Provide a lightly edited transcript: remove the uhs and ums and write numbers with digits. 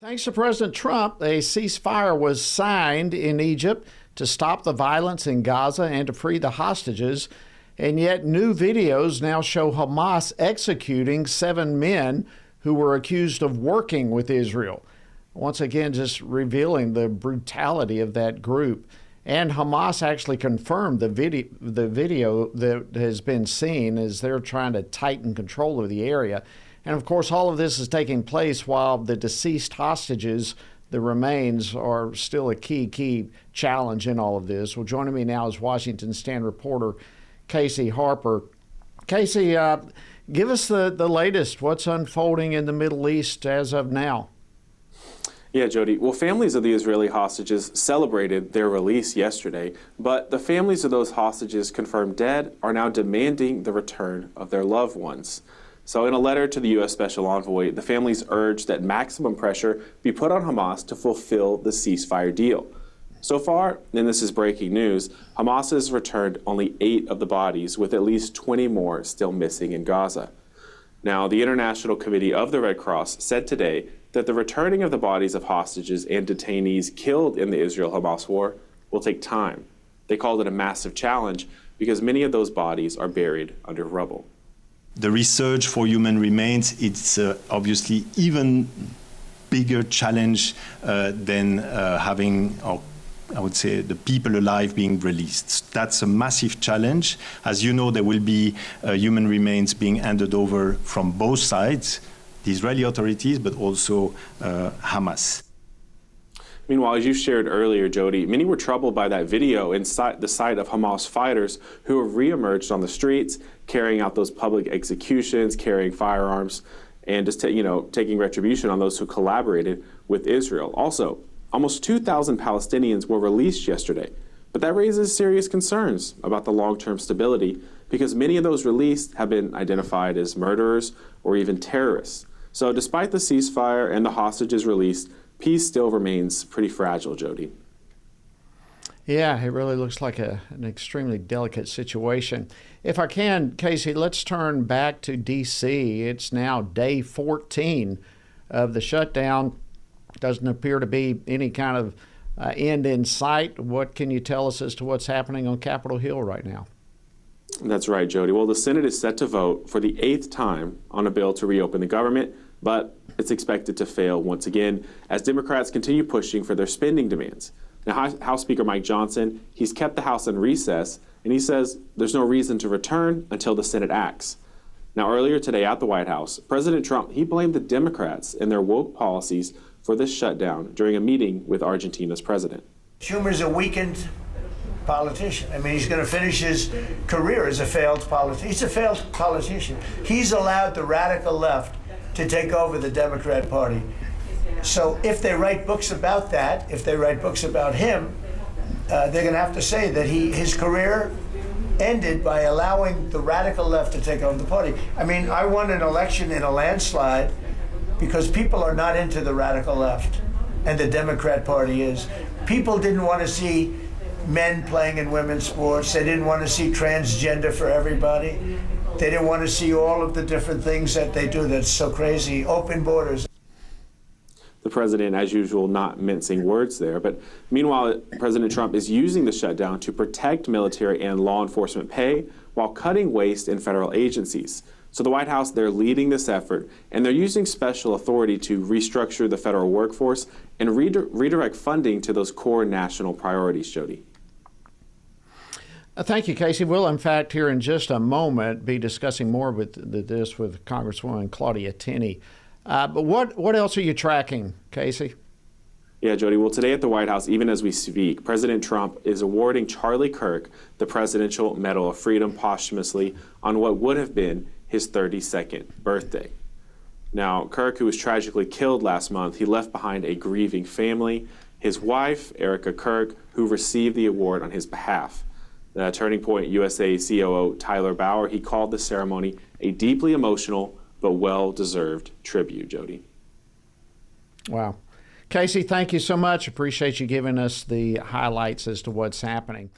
Thanks to President Trump, a ceasefire was signed in Egypt to stop the violence in Gaza and to free the hostages. And yet new videos now show Hamas executing 7 men who were accused of working with Israel. Once again, just revealing the brutality of that group. And Hamas actually confirmed the video that has been seen as they're trying to tighten control of the area. And of course, all of this is taking place while the deceased hostages, the remains, are still a key challenge in all of this. Well, joining me now is Washington Stand reporter Casey Harper. Casey, give us the latest. What's unfolding in the Middle East as of now? Yeah, Jody. Well, families of the Israeli hostages celebrated their release yesterday, but the families of those hostages confirmed dead are now demanding the return of their loved ones. So in a letter to the U.S. Special Envoy, the families urged that maximum pressure be put on Hamas to fulfill the ceasefire deal. So far, and this is breaking news, Hamas has returned only 8 of the bodies, with at least 20 more still missing in Gaza. Now, the International Committee of the Red Cross said today that the returning of the bodies of hostages and detainees killed in the Israel-Hamas war will take time. They called it a massive challenge because many of those bodies are buried under rubble. The research for human remains, it's obviously even bigger challenge than having, or I would say, the people alive being released. That's a massive challenge. As you know, there will be human remains being handed over from both sides, the Israeli authorities, but also Hamas. Meanwhile, as you shared earlier, Jody, many were troubled by that video inside the sight of Hamas fighters who have reemerged on the streets, carrying out those public executions, carrying firearms, and just taking retribution on those who collaborated with Israel. Also, almost 2,000 Palestinians were released yesterday, but that raises serious concerns about the long-term stability because many of those released have been identified as murderers or even terrorists. So despite the ceasefire and the hostages released, peace still remains pretty fragile, Jody. Yeah, it really looks like an extremely delicate situation. If I can, Casey, let's turn back to D.C. It's now day 14 of the shutdown. Doesn't appear to be any kind of end in sight. What can you tell us as to what's happening on Capitol Hill right now? That's right, Jody. Well, the Senate is set to vote for the 8th time on a bill to reopen the government, but it's expected to fail once again as Democrats continue pushing for their spending demands. Now, House Speaker Mike Johnson, he's kept the House in recess, and he says there's no reason to return until the Senate acts. Now, earlier today at the White House, President Trump, he blamed the Democrats and their woke policies for this shutdown during a meeting with Argentina's president. Schumer's a weakened politician. I mean, he's going to finish his career as a failed politician. He's a failed politician. He's allowed the radical left to take over the Democrat Party. So if they write books about that, if they write books about him, they're going to have to say that his career ended by allowing the radical left to take over the party. I mean, I won an election in a landslide because people are not into the radical left, and the Democrat Party is. People didn't want to see men playing in women's sports. They didn't want to see transgender for everybody. They didn't want to see all of the different things that they do that's so crazy. Open borders. The president, as usual, not mincing words there. But meanwhile, President Trump is using the shutdown to protect military and law enforcement pay while cutting waste in federal agencies. So the White House, they're leading this effort, and they're using special authority to restructure the federal workforce and redirect funding to those core national priorities, Jody. Thank you, Casey. We'll, in fact, here in just a moment, be discussing more with this with Congresswoman Claudia Tenney. But what else are you tracking, Casey? Yeah, Jody. Well, today at the White House, even as we speak, President Trump is awarding Charlie Kirk the Presidential Medal of Freedom posthumously on what would have been his 32nd birthday. Now, Kirk, who was tragically killed last month, he left behind a grieving family. His wife, Erica Kirk, who received the award on his behalf. The Turning Point USA COO Tyler Bauer, he called the ceremony a deeply emotional but well-deserved tribute, Jody. Wow. Casey, thank you so much. Appreciate you giving us the highlights as to what's happening.